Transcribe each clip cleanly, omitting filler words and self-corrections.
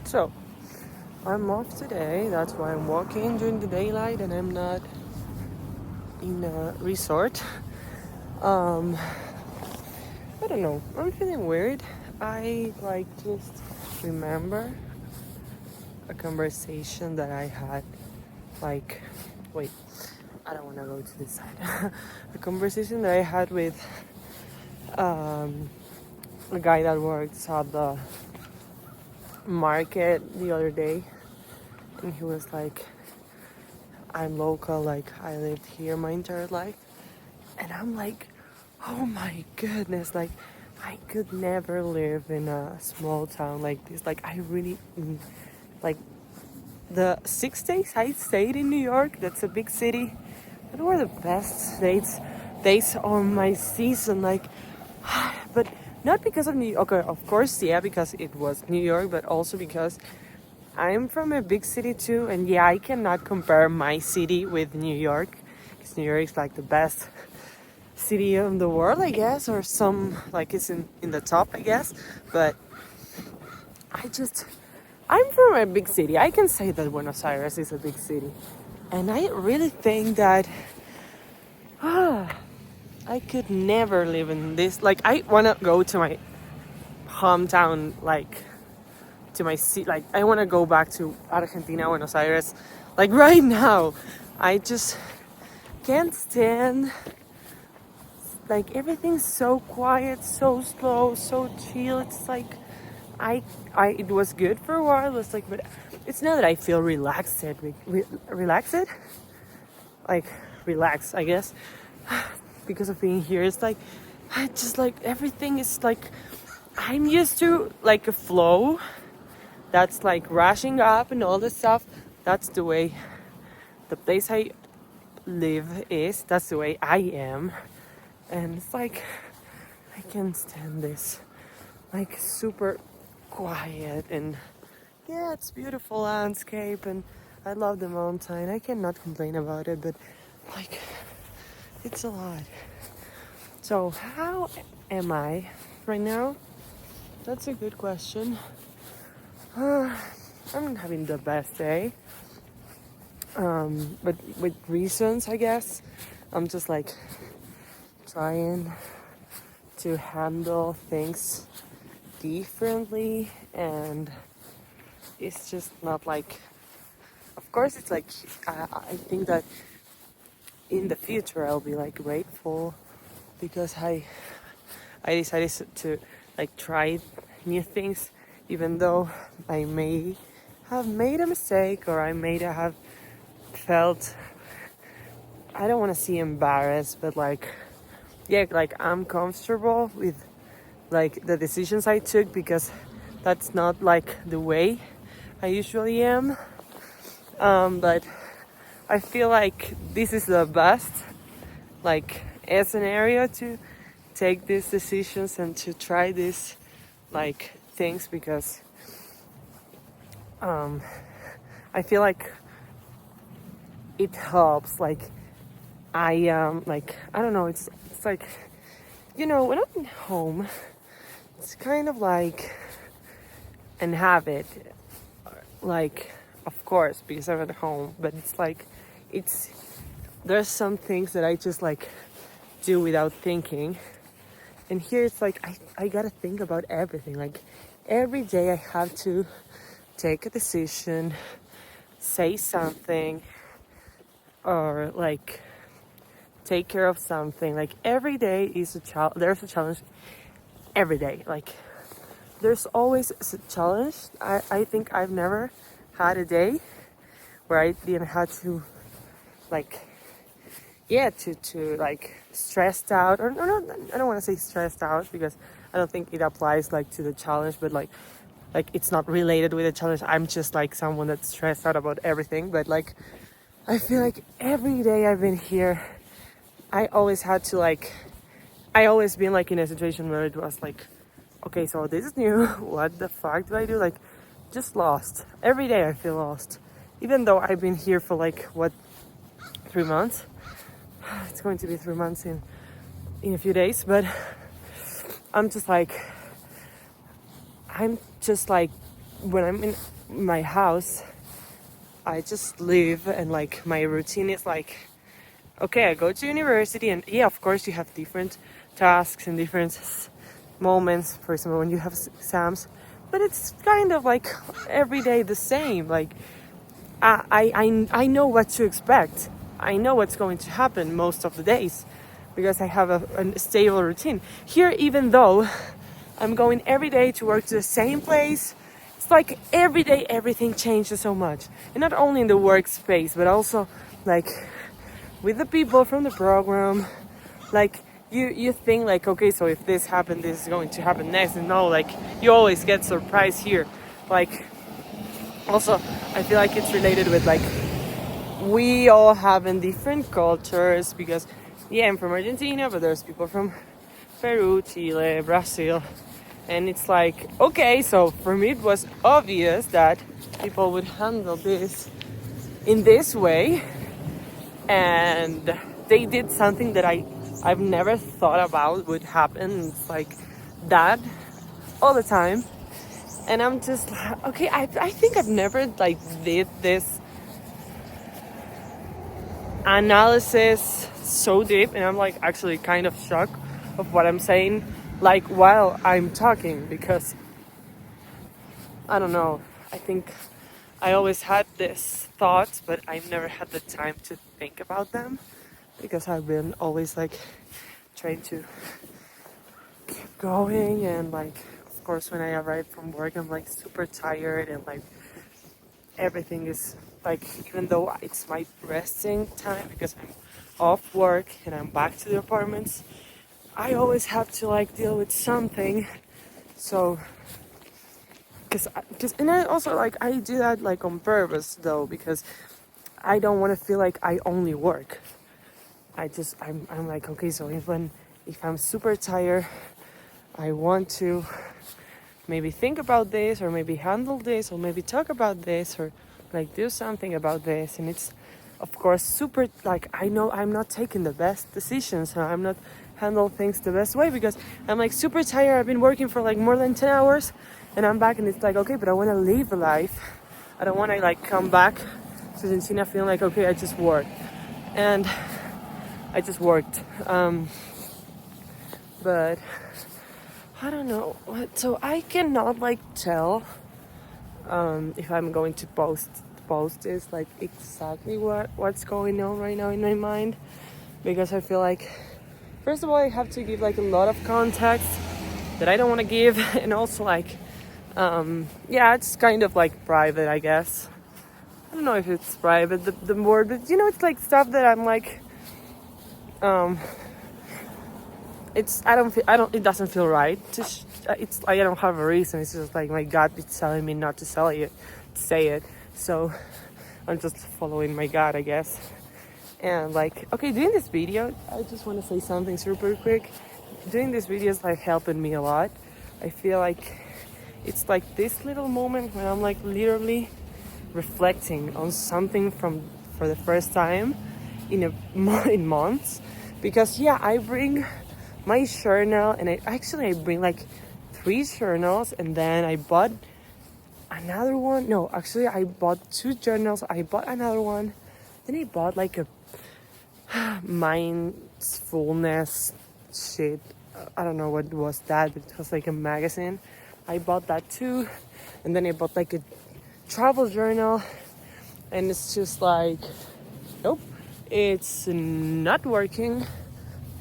So, I'm off today. That's why I'm walking during the daylight and I'm not in a resort. Um, I don't know. I'm feeling weird. I just remember a conversation that I had. Like, wait, I don't want to go to this side. A conversation that I had with um, a guy that works at the market the other day, and he was like, I'm local, like I lived here my entire life. And I'm like, oh my goodness, like I could never live in a small town like this. Like I really like the 6 days I stayed in New York, that's a big city. They were the best days on my season, like but not because of New York. Okay, of course, yeah, because it was New York, but also because I'm from a big city too, and yeah, I cannot compare my city with New York, because New York is like the best city in the world, I guess, or some like it's in the top, I guess. But I just I'm from a big city. I can say that Buenos Aires is a big city, and I really think that I could never live in this. Like I wanna go to my hometown, like to my city. Like I wanna go back to Argentina, Buenos Aires, like right now. I just can't stand like everything's so quiet, so slow, so chill. It's like I it was good for a while. It's like, but it's not that I feel relaxed, relaxed, like relaxed, I guess, because of being here. It's like I just like everything is like I'm used to like a flow that's like rushing up and all this stuff. That's the way the place I live is. That's the way I am, and it's like I can't stand this. Like super quiet and yeah, it's beautiful landscape and I love the mountain. I cannot complain about it, but like it's a lot. So how am I right now? That's a good question. I'm having the best day. But with reasons, I guess. I'm just like trying to handle things differently, and it's just not like, of course it's like I think that in the future I'll be like grateful because I decided to like try new things, even though I may have made a mistake or I may have felt, I don't want to see embarrassed, but like yeah, like I'm comfortable with like the decisions I took because that's not like the way I usually am. But I feel like this is the best like scenario to take these decisions and to try these like things because I feel like it helps. Like like I don't know. It's like when I'm home, it's kind of like an habit. Like of course because I'm at home, but it's like it's there's some things that I just like do without thinking. And here it's like I gotta think about everything. Like every day I have to take a decision, say something, or like take care of something. Like every day is a challenge. There's a challenge every day. Like there's always a challenge. I think I've never had a day where I didn't have to like yeah to like stressed out or no I don't want to say stressed out because I don't think it applies like to the challenge, but like it's not related with the challenge. I'm just like someone that's stressed out about everything, but like I feel like every day I've been here I always had to like I always been like in a situation where it was like, okay, so this is new. What the fuck do I do? Like just lost. Every day I feel lost, even though I've been here for like what 3 months. It's going to be 3 months in a few days, but I'm just like when I'm in my house, I just live, and like my routine is like, okay, I go to university, and yeah, of course you have different tasks and different moments. For example, when you have exams, but it's kind of like every day the same. Like I know what to expect. I know what's going to happen most of the days because I have a stable routine. Here, even though I'm going every day to work to the same place, it's like every day everything changes so much. And not only in the workspace, but also like with the people from the program. Like you think like, okay, so if this happened, this is going to happen next. And no, like you always get surprised here. Like also, I feel like it's related with like we all have in different cultures because yeah, I'm from Argentina, but there's people from Peru, Chile, Brazil, and it's like, okay, so for me it was obvious that people would handle this in this way, and they did something that I've never thought about would happen. It's like that all the time, and I'm just like, okay, I think I've never like did this analysis so deep, and I'm like actually kind of shocked of what I'm saying like while I'm talking, because I don't know, I think I always had these thoughts, but I've never had the time to think about them because I've been always like trying to keep going, and like of course when I arrive from work I'm like super tired, and like everything is like, even though it's my resting time because I'm off work and I'm back to the apartments, I always have to like deal with something. So because and I also like I do that like on purpose though, because I don't want to feel like I only work. I'm like, okay, so if I'm super tired, I want to maybe think about this, or maybe handle this, or maybe talk about this, or like do something about this. And it's of course super like, I know I'm not taking the best decisions, and I'm not handle things the best way because I'm like super tired. I've been working for like more than 10 hours and I'm back, and it's like, okay, but I want to live a life. I don't want to like come back to Argentina feeling like, okay, I just worked. And I just worked. But I don't know what, so I cannot like tell if I'm going to post this like exactly what's going on right now in my mind, because I feel like first of all I have to give like a lot of context that I don't want to give, and also like yeah, it's kind of like private, I guess. I don't know if it's private, the word, but you know, it's like stuff that I'm like it's I don't it doesn't feel right to it's I don't have a reason. It's just like my gut is telling me not to say it. So I'm just following my gut, I guess. And like, okay, doing this video, I just want to say something super quick. Doing this video is like helping me a lot. I feel like it's like this little moment when I'm like literally reflecting on something for the first time in months, because yeah, I bring my journal, and I bring like 3 journals, and then I bought another one. No, actually I bought 2 journals. I bought another one. Then I bought like a mindfulness shit. I don't know what was that, but it was like a magazine. I bought that too. And then I bought like a travel journal, and it's just like, nope, it's not working.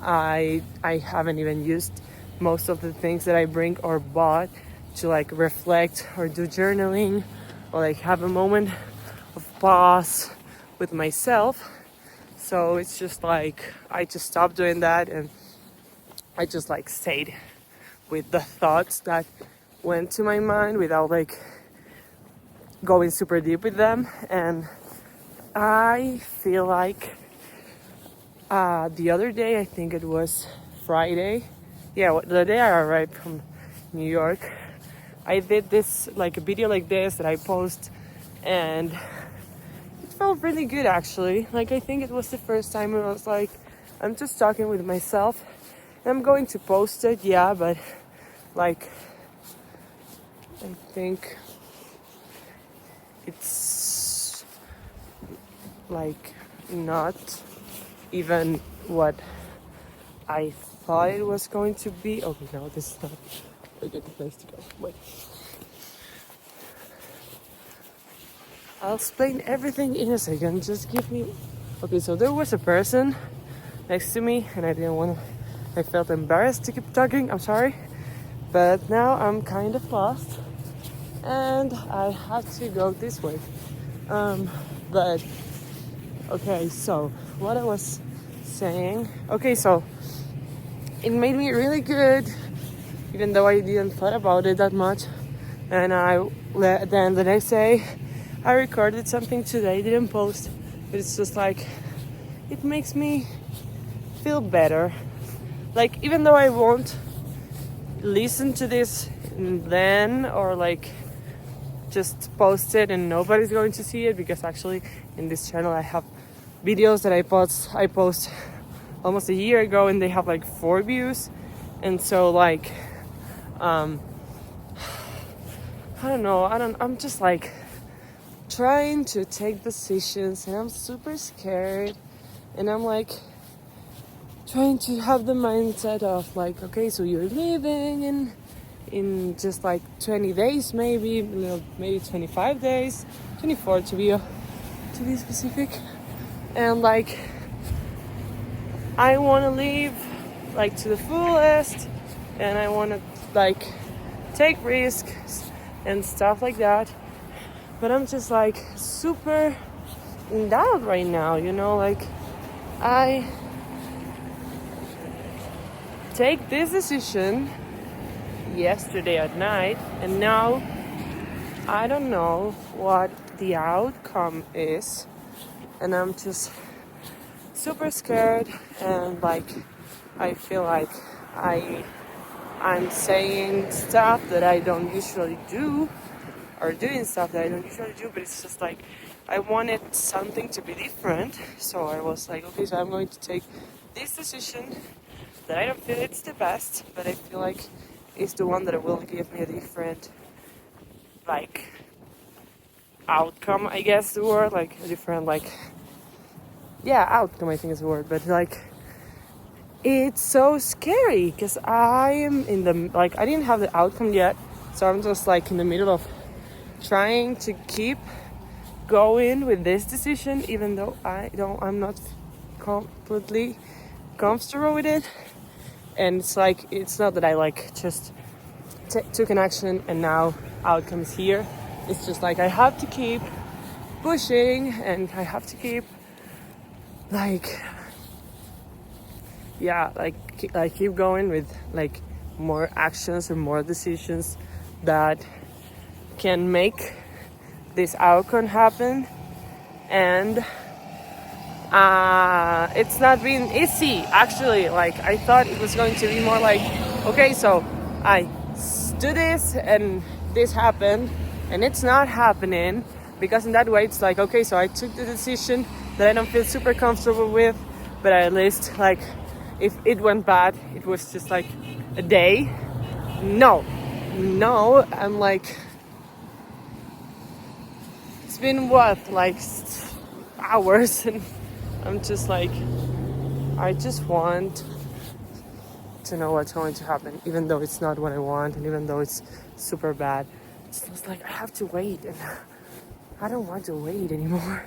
I haven't even used most of the things that I bring or bought to like reflect or do journaling or like have a moment of pause with myself. So it's just like I just stopped doing that, and I just like stayed with the thoughts that went to my mind without like going super deep with them. And I feel like the other day, I think it was Friday, yeah, the day I arrived from New York, I did this like a video like this that I post, and it felt really good actually. Like I think it was the first time I was like, I'm just talking with myself, and I'm going to post it, yeah, but like I think it's like not even what I thought it was going to be. Okay, no, this is not a good place to go. Wait. I'll explain everything in a second. Just give me. Okay, so there was a person next to me, and I didn't want to. I felt embarrassed to keep talking. I'm sorry, but now I'm kind of lost, and I have to go this way. But okay, so what I was saying. Okay, so it made me really good, even though I didn't thought about it that much. And then the next day, I recorded something today, didn't post, but it's just like, it makes me feel better. Like, even though I won't listen to this then, or like just post it and nobody's going to see it, because actually in this channel I have videos that I post almost a year ago, and they have like 4 views. And so like I don't know, I'm just like trying to take decisions, and I'm super scared, and I'm like trying to have the mindset of like, okay, so you're leaving in just like 20 days, maybe 25 days, 24 to be specific. And like I want to leave like to the fullest, and I want to like take risks and stuff like that. But I'm just like super in doubt right now, like I take this decision yesterday at night, and now I don't know what the outcome is, and I'm just super scared. And like I feel like I'm saying stuff that I don't usually do, or doing stuff that I don't usually do, but it's just like I wanted something to be different. So I was like, okay, so I'm going to take this decision that I don't feel it's the best, but I feel like it's the one that will give me a different like outcome, I guess the word, like a different like outcome, I think is the word. But like it's so scary because I am in the like I didn't have the outcome yet, so I'm just like in the middle of trying to keep going with this decision, even though I'm not completely comfortable with it. And it's like, it's not that I like just took an action and now outcome is here. It's just like I have to keep pushing, and I have to keep like keep going with like more actions or more decisions that can make this outcome happen. And it's not been easy, actually. Like I thought it was going to be more like, okay, so I do this and this happened, and it's not happening, because in that way it's like, okay, so I took the decision that I don't feel super comfortable with, but at least like if it went bad, it was just like a day. No, I'm like, it's been what, like hours, and I'm just like, I just want to know what's going to happen, even though it's not what I want, and even though it's super bad. It's just like I have to wait, and I don't want to wait anymore.